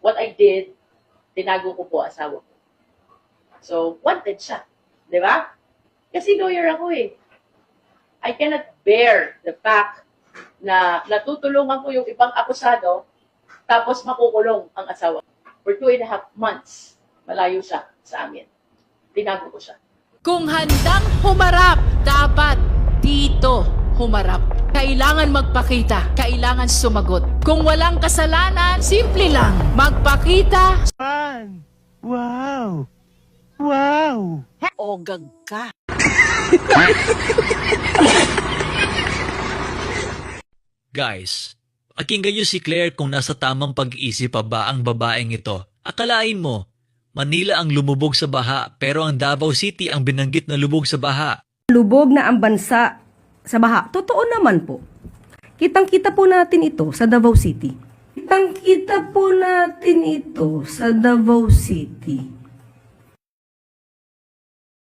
what I did, tinago ko po asawa ko. So, wanted siya. Di ba? Kasi lawyer ako eh. I cannot bear the fact na natutulungan ko yung ibang akusado, tapos makukulong ang asawa. For 2.5 months, malayo siya sa amin. Tinago ko siya. Kung handang humarap, dapat dito humarap. Kailangan magpakita, kailangan sumagot. Kung walang kasalanan, simple lang, magpakita. Wow! Wow! O gagka. Guys, pakinggan niyo si Claire kung nasa tamang pag-iisip pa ba ang babaeng ito. Akalain mo, Manila ang lumubog sa baha pero ang Davao City ang binanggit na lubog sa baha. Lubog na ang bansa sa baha. Totoo naman po. Kitang-kita po natin ito sa Davao City. Kitang-kita po natin ito sa Davao City.